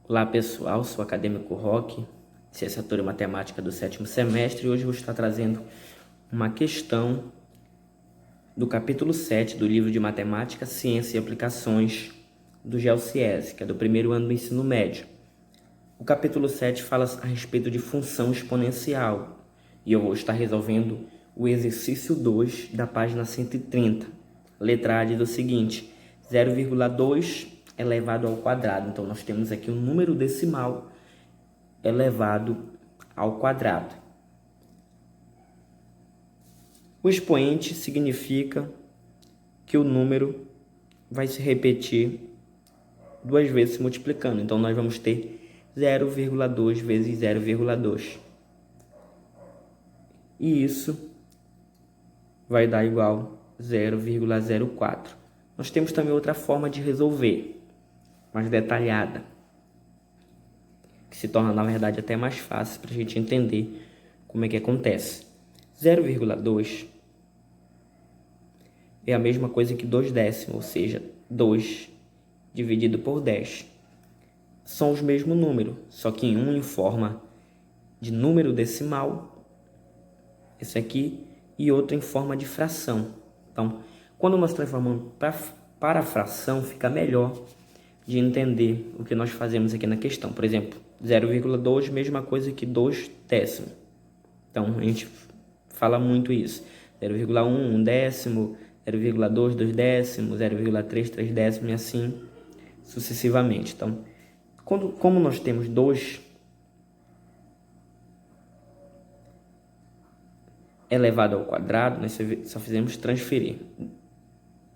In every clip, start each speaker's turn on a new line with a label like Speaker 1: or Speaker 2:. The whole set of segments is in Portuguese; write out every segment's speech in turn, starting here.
Speaker 1: Olá pessoal, sou o acadêmico Roque, licenciatura em matemática do 7º semestre, e hoje vou estar trazendo uma questão do capítulo 7 do livro de Matemática, Ciência e Aplicações do GeoCiESE, que é do primeiro ano do ensino médio. O capítulo 7 fala a respeito de função exponencial, e eu vou estar resolvendo o exercício 2 da página 130. Letra A diz o seguinte: 0,2 elevado ao quadrado. Então, nós temos aqui um número decimal elevado ao quadrado. O expoente significa que o número vai se repetir duas vezes se multiplicando. Então, nós vamos ter 0,2 vezes 0,2. E isso vai dar igual 0,04. Nós temos também outra forma de resolver, mais detalhada, que se torna, na verdade, até mais fácil para a gente entender como é que acontece. 0,2 é a mesma coisa que 2 décimos, ou seja, 2 dividido por 10. São os mesmos números, só que um em forma de número decimal, esse aqui, e outro em forma de fração. Então, quando nós transformamos para a fração, fica melhor de entender o que nós fazemos aqui na questão. Por exemplo, 0,2, mesma coisa que 2 décimos. Então, a gente fala muito isso. 0,1, 1 décimo, 0,2, 2 décimos, 0,3, 3 décimos e assim sucessivamente. Então, como nós temos 2 elevado ao quadrado, nós só fizemos transferir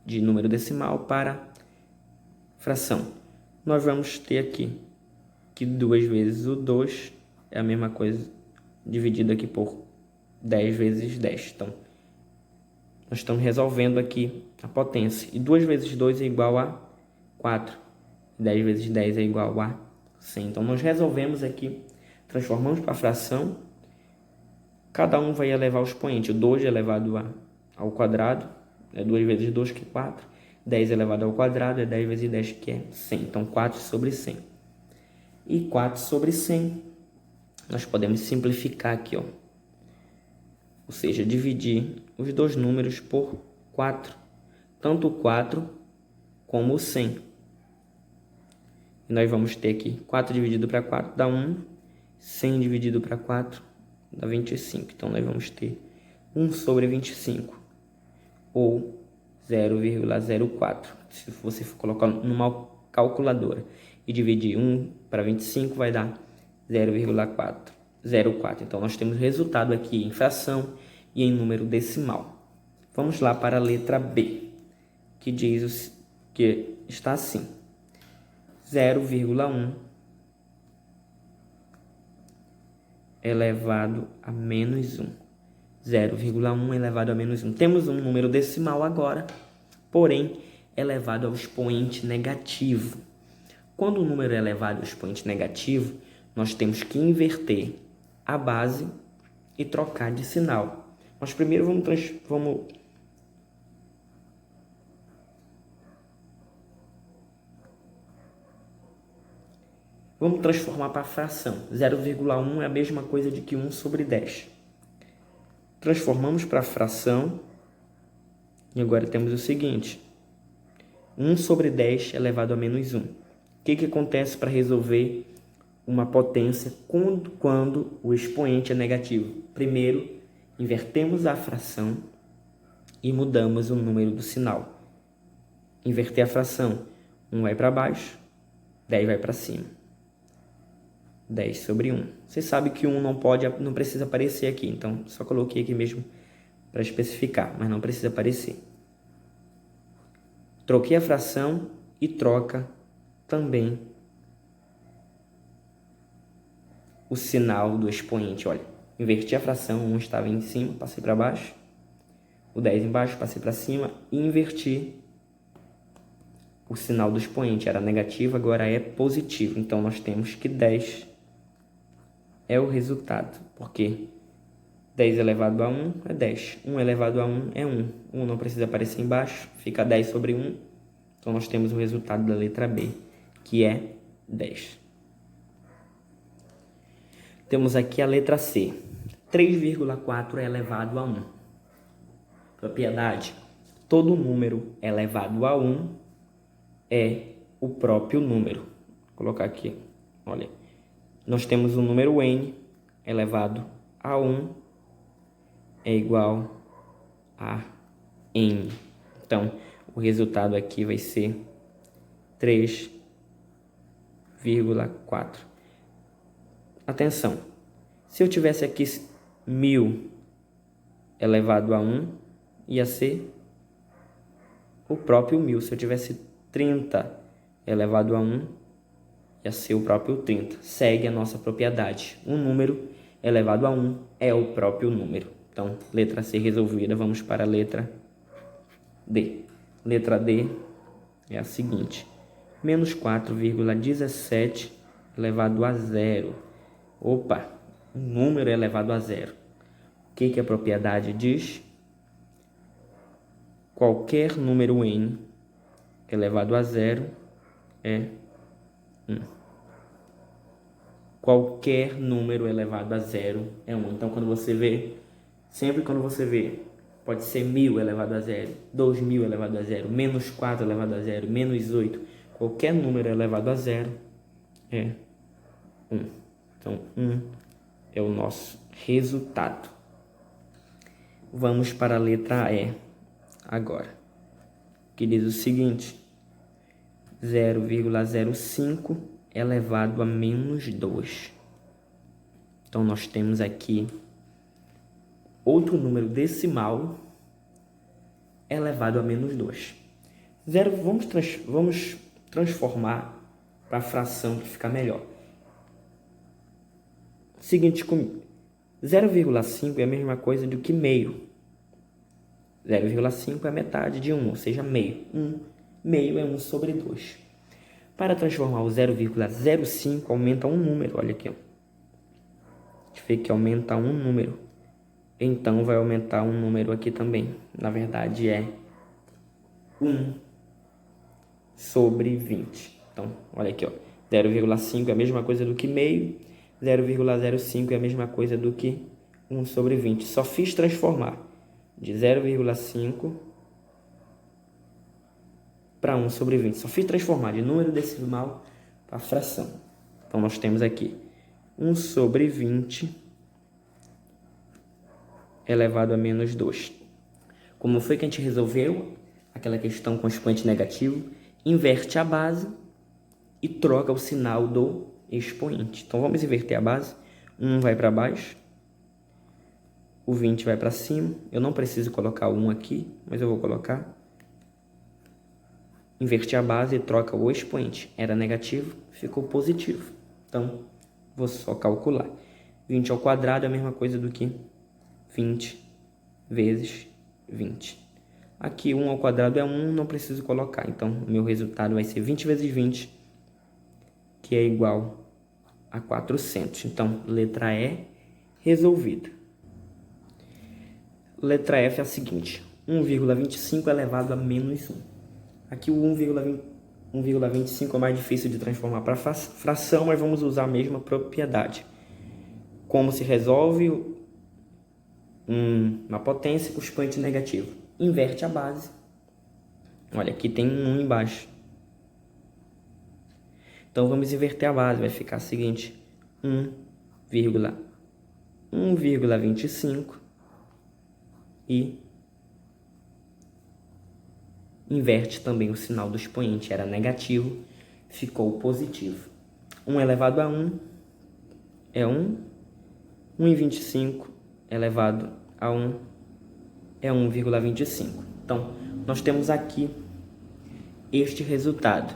Speaker 1: de número decimal para fração. Nós vamos ter aqui que 2 vezes o 2 é a mesma coisa dividido aqui por 10 vezes 10. Então, nós estamos resolvendo aqui a potência. E 2 vezes 2 é igual a 4. 10 vezes 10 é igual a 100. Então, nós resolvemos aqui, transformamos para fração. Cada um vai elevar o expoente. O 2 elevado ao quadrado é 2 vezes 2, que é 4. 10 elevado ao quadrado é 10 vezes 10, que é 100. Então, 4 sobre 100. E 4 sobre 100, nós podemos simplificar aqui, ó. Ou seja, dividir os dois números por 4. Tanto o 4 como o 100. E nós vamos ter aqui 4 dividido para 4 dá 1. 100 dividido para 4 dá 25. Então, nós vamos ter 1 sobre 25. Ou 0,04. Se você for colocar numa calculadora e dividir 1 para 25, vai dar 0,04. Então, nós temos resultado aqui em fração e em número decimal. Vamos lá para a letra B, que diz que está assim: 0,1 elevado a menos 1. 0,1 elevado a menos 1. Temos um número decimal agora, porém elevado ao expoente negativo. Quando o número é elevado ao expoente negativo, nós temos que inverter a base e trocar de sinal. Mas primeiro vamos transformar para fração. 0,1 é a mesma coisa de que 1 sobre 10. Transformamos para fração e agora temos o seguinte: 1 sobre 10 elevado a menos 1. O que acontece para resolver uma potência quando o expoente é negativo? Primeiro, invertemos a fração e mudamos o número do sinal. Inverter a fração, 1 vai para baixo, 10 vai para cima. 10 sobre 1. Você sabe que 1 não precisa aparecer aqui, então só coloquei aqui mesmo para especificar, mas não precisa aparecer. Troquei a fração e troca também o sinal do expoente. Olha, inverti a fração, 1 estava em cima, passei para baixo, o 10 embaixo, passei para cima e inverti o sinal do expoente. Era negativo, agora é positivo. Então, nós temos que 10 é o resultado, porque 10 elevado a 1 é 10. 1 elevado a 1 é 1. 1 não precisa aparecer embaixo, fica 10 sobre 1. Então, nós temos o resultado da letra B, que é 10. Temos aqui a letra C. 3,4 é elevado a 1. Propriedade. Todo número elevado a 1 é o próprio número. Vou colocar aqui. Olha. Nós temos o número n elevado a 1 é igual a n. Então, o resultado aqui vai ser 3,4. Atenção, se eu tivesse aqui 1000 elevado a 1, ia ser o próprio 1000. Se eu tivesse 30 elevado a 1, ia ser o próprio 30. Segue a nossa propriedade. Um número elevado a 1 é o próprio número. Então, letra C resolvida, vamos para a letra D. Letra D é a seguinte. Menos 4,17 elevado a 0. Opa, um número elevado a 0. O que a propriedade diz? Qualquer número n elevado a 0 é 1. Qualquer número elevado a 0 é 1. Então, quando você vê, sempre quando você vê, pode ser 1000 elevado a 0, 2000 elevado a 0, menos 4 elevado a 0, menos 8. Qualquer número elevado a 0 é 1. Então, 1 é o nosso resultado. Vamos para a letra E agora, que diz o seguinte. 0,05 elevado a menos 2. Então, nós temos aqui outro número decimal elevado a menos 2. Vamos transformar para a fração que fica melhor. Seguinte comigo. 0,5 é a mesma coisa do que meio. 0,5 é a metade de 1, ou seja, meio. Meio é 1 sobre 2. Para transformar o 0,05, aumenta um número. Olha aqui. Ó. A gente vê que aumenta um número. Então, vai aumentar um número aqui também. Na verdade, é 1 sobre 20. Então, olha aqui. 0,5 é a mesma coisa do que meio. 0,05 é a mesma coisa do que 1 sobre 20. Só fiz transformar de 0,5 para 1 sobre 20. Só fiz transformar de número decimal para fração. Então, nós temos aqui 1 sobre 20 elevado a menos 2. Como foi que a gente resolveu aquela questão com expoente negativo? Inverte a base e troca o sinal do expoente. Então, vamos inverter a base. 1 vai para baixo. O 20 vai para cima. Eu não preciso colocar o 1 aqui, mas eu vou colocar. Inverti a base e troca o expoente. Era negativo, ficou positivo. Então, vou só calcular. 20 ao quadrado é a mesma coisa do que 20 vezes 20. Aqui, 1 ao quadrado é 1, não preciso colocar. Então, o meu resultado vai ser 20 vezes 20, que é igual a 400. Então, letra E, resolvida. Letra F é a seguinte. 1,25 elevado a menos 1. Aqui o 1,25 é mais difícil de transformar para fração, mas vamos usar a mesma propriedade. Como se resolve uma potência com expoente negativo? Inverte a base. Olha, aqui tem um 1 embaixo. Então, vamos inverter a base. Vai ficar o seguinte. 1,25 e inverte também o sinal do expoente. Era negativo, ficou positivo. 1 elevado a 1 é 1. 1,25 elevado a 1 é 1,25. Então, nós temos aqui este resultado.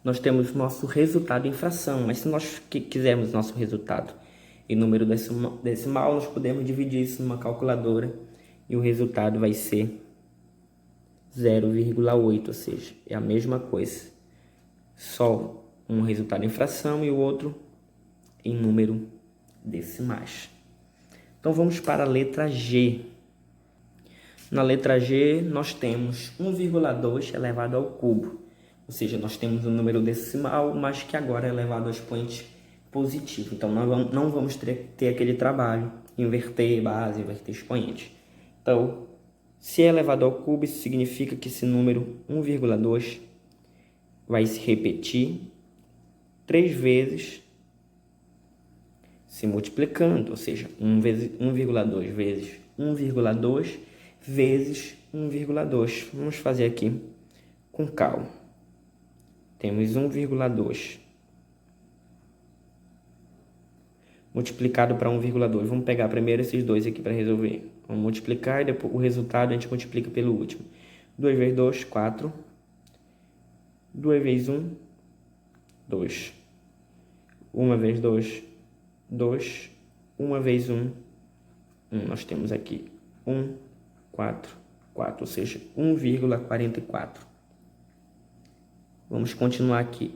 Speaker 1: Nós temos nosso resultado em fração, mas se nós quisermos nosso resultado em número decimal, nós podemos dividir isso numa calculadora e o resultado vai ser 0,8, ou seja, é a mesma coisa. Só um resultado em fração e o outro em número decimais. Então, vamos para a letra G. Na letra G, nós temos 1,2 elevado ao cubo. Ou seja, nós temos um número decimal, mas que agora é elevado ao expoente positivo. Então, nós não vamos ter aquele trabalho, inverter base, inverter expoente. Então, se é elevado ao cubo, isso significa que esse número 1,2 vai se repetir 3 vezes se multiplicando, ou seja, 1,2 vezes 1,2 vezes 1,2. Vamos fazer aqui com calma. Temos 1,2 multiplicado para 1,2. Vamos pegar primeiro esses dois aqui para resolver. Vamos multiplicar e depois o resultado a gente multiplica pelo último. 2 vezes 2, 4. 2 vezes 1, 2. 1 vezes 2, 2. 1 vezes 1, 1. Nós temos aqui 1, 4, 4, ou seja, 1,44. Vamos continuar aqui.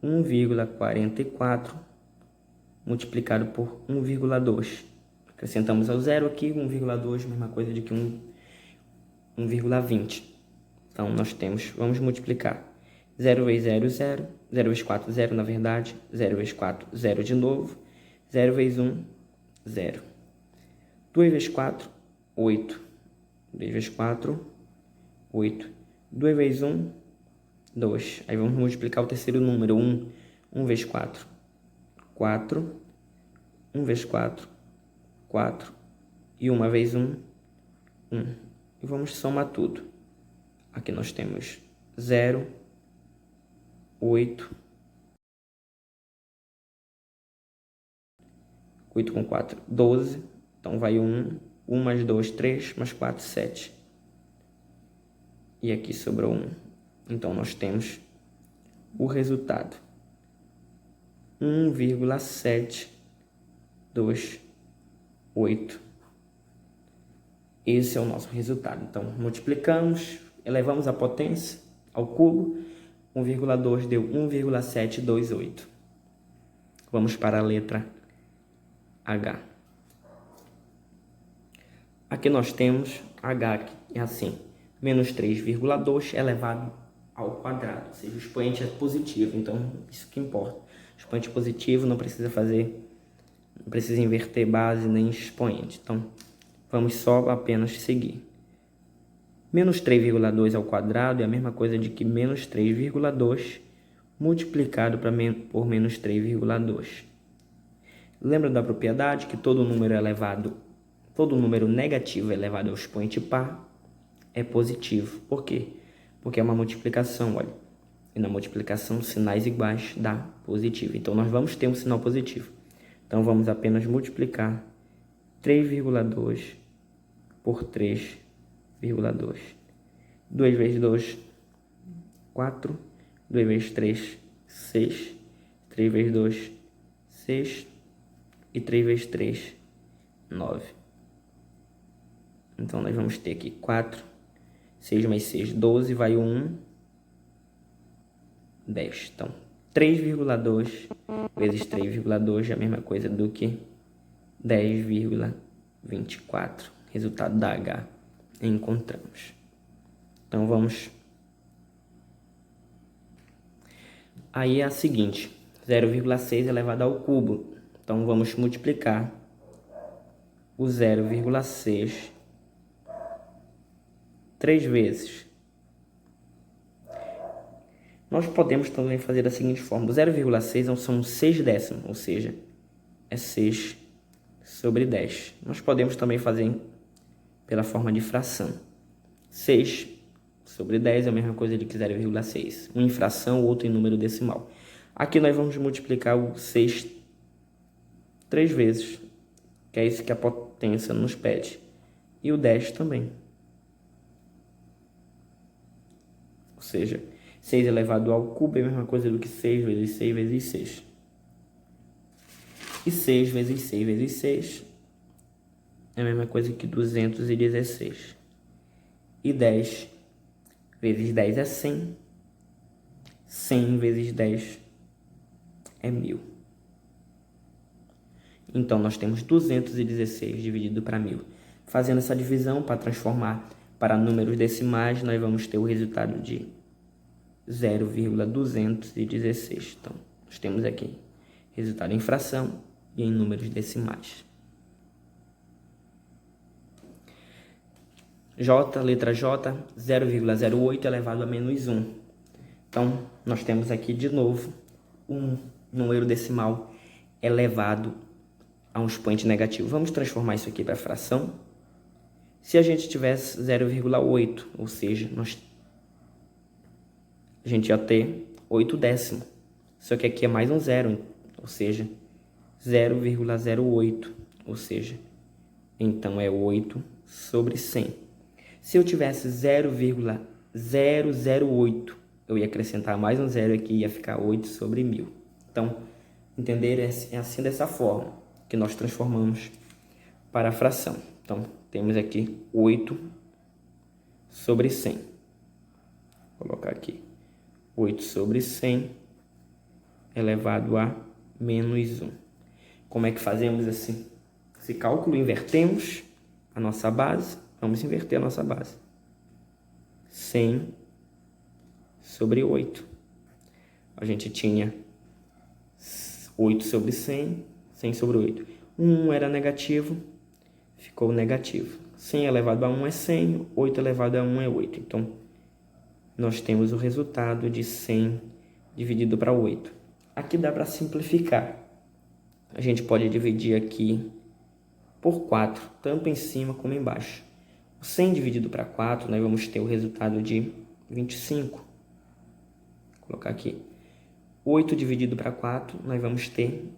Speaker 1: 1,44 multiplicado por 1,2. Acrescentamos ao zero aqui, 1,2, mesma coisa de que 1,20. Então, nós temos, vamos multiplicar. 0 vezes 0, 0. 0 vezes 4, 0, na verdade. 0 vezes 4, 0 de novo. 0 vezes 1, 0. 2 vezes 4, 8. 2 vezes 4, 8. 2 vezes 1, 2. Aí vamos multiplicar o terceiro número, 1. 1 vezes 4, 4. 1 vezes 4, 4. E 1 vezes 1, 1. E vamos somar tudo. Aqui nós temos 0, 8. 8 com 4, 12. Então vai 1. 1 mais 2, 3. Mais 4, 7. E aqui sobrou 1. Então nós temos o resultado. 1,728. Esse é o nosso resultado. Então, multiplicamos, elevamos a potência ao cubo. 1,2 deu 1,728. Vamos para a letra H. Aqui nós temos H, que é assim. Menos 3,2 elevado ao quadrado. Ou seja, o expoente é positivo. Então, isso que importa. Expoente positivo, não precisa inverter base nem expoente. Então, vamos só apenas seguir. Menos 3,2 ao quadrado é a mesma coisa de que menos 3,2 multiplicado por menos 3,2. Lembra da propriedade que todo número negativo elevado ao expoente par é positivo. Por quê? Porque é uma multiplicação, olha. E na multiplicação, sinais iguais dá positivo. Então, nós vamos ter um sinal positivo. Então, vamos apenas multiplicar 3,2 por 3,2. 2 vezes 2, 4. 2 vezes 3, 6. 3 vezes 2, 6. E 3 vezes 3, 9. Então, nós vamos ter aqui 4. 6 mais 6, 12. Vai 1. 10. Então, 3,2 vezes 3,2 é a mesma coisa do que 10,24. Resultado da H encontramos. Então, vamos. Aí é a seguinte. 0,6 elevado ao cubo. Então, vamos multiplicar o 0,6 3 vezes. Nós podemos também fazer da seguinte forma. O 0,6 são 6 décimos, ou seja, é 6 sobre 10. Nós podemos também fazer pela forma de fração. 6 sobre 10 é a mesma coisa de que 0,6. Um em fração, o outro em número decimal. Aqui nós vamos multiplicar o 6 3 vezes, que é isso que a potência nos pede. E o 10 também. Ou seja, 6 elevado ao cubo é a mesma coisa do que 6 vezes 6 vezes 6. E 6 vezes 6 vezes 6 é a mesma coisa que 216. E 10 vezes 10 é 100. 100 vezes 10 é 1000. Então, nós temos 216 dividido para 1000. Fazendo essa divisão para transformar para números decimais, nós vamos ter o resultado de 0,216. Então, nós temos aqui resultado em fração e em números decimais. J, letra J, 0,08 elevado a menos 1. Então, nós temos aqui de novo um número decimal elevado a um expoente negativo. Vamos transformar isso aqui para fração. Se a gente tivesse 0,8, ou seja, a gente ia ter 8 décimos. Só que aqui é mais um zero, ou seja, 0,08, ou seja, então é 8 sobre 100. Se eu tivesse 0,008, eu ia acrescentar mais um zero aqui, ia ficar 8 sobre 1000. Então, entender é assim dessa forma que nós transformamos para a fração. Então, temos aqui 8 sobre 100. Vou colocar aqui 8 sobre 100 elevado a menos 1. Como é que fazemos esse cálculo? Invertemos a nossa base. Vamos inverter a nossa base. 100 sobre 8. A gente tinha 8 sobre 100, 100 sobre 8. 1 era negativo, ficou negativo. 100 elevado a 1 é 100, 8 elevado a 1 é 8. Então, nós temos o resultado de 100 dividido para 8. Aqui dá para simplificar. A gente pode dividir aqui por 4, tanto em cima como embaixo. 100 dividido para 4, nós vamos ter o resultado de 25. Vou colocar aqui. 8 dividido para 4, nós vamos ter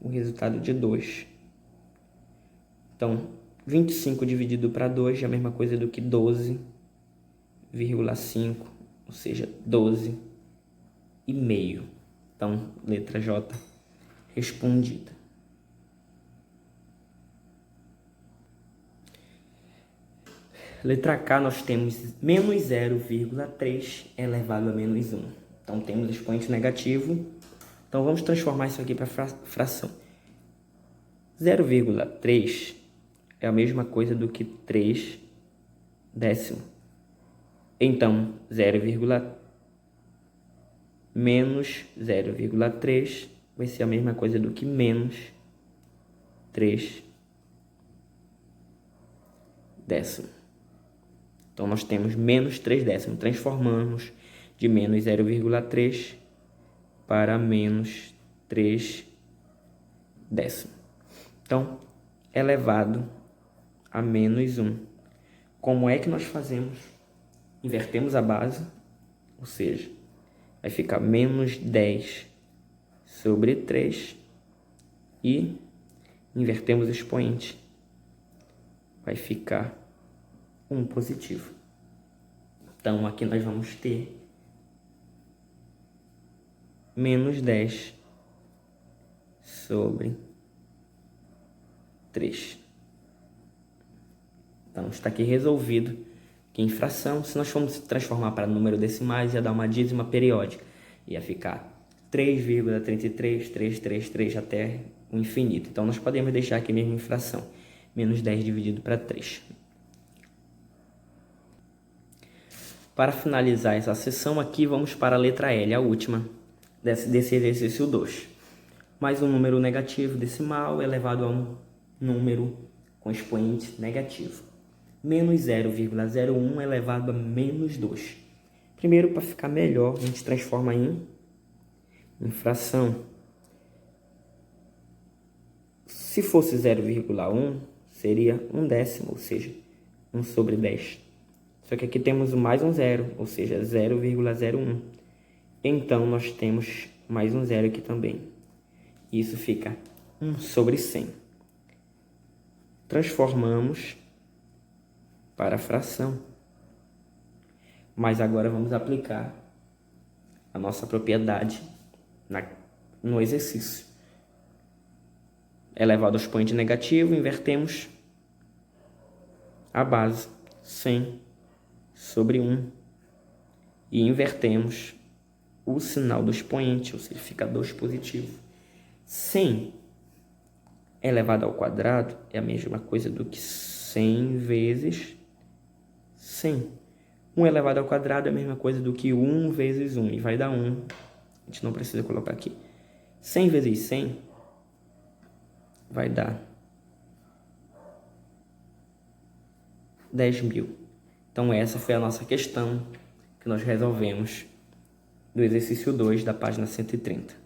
Speaker 1: o resultado de 2. Então, 25 dividido para 2 é a mesma coisa do que 12,5, ou seja, 12,5. Então, letra J respondida. Letra K, nós temos menos 0,3 elevado a menos 1. Então, temos expoente negativo. Então, vamos transformar isso aqui para fração. 0,3 é a mesma coisa do que 3 décimo. Então, menos 0,3 vai ser a mesma coisa do que menos 3 décimo. Então, nós temos menos 3 décimos. Transformamos de menos 0,3 para menos 3 décimos. Então, elevado a menos 1. Como é que nós fazemos? Invertemos a base, ou seja, vai ficar menos 10 sobre 3 e invertemos o expoente. Vai ficar 1 positivo. Então, aqui nós vamos ter menos 10 sobre 3. Então, está aqui resolvido que em fração, se nós formos transformar para número decimais, ia dar uma dízima periódica. Ia ficar 3,33333 até o infinito. Então, nós podemos deixar aqui mesmo em fração. Menos 10 dividido para 3. Para finalizar essa sessão aqui, vamos para a letra L, a última desse exercício 2. Mais um número negativo decimal elevado a um número com expoente negativo. Menos 0,01 elevado a menos 2. Primeiro, para ficar melhor, a gente transforma em fração. Se fosse 0,1, seria 1 décimo, ou seja, 1 sobre 10. Só que aqui temos mais um zero, ou seja, 0,01. Então, nós temos mais um zero aqui também. Isso fica 1 sobre 100. Transformamos para a fração. Mas agora vamos aplicar a nossa propriedade no exercício. Elevado ao expoente negativo, invertemos a base, 100 sobre 1. E invertemos o sinal do expoente, ou seja, fica 2 positivo. 100 elevado ao quadrado é a mesma coisa do que 100 vezes 100. 1 elevado ao quadrado é a mesma coisa do que 1 vezes 1, e vai dar 1. A gente não precisa colocar aqui. 100 vezes 100 vai dar 10.000. Então essa foi a nossa questão que nós resolvemos do exercício 2 da página 130.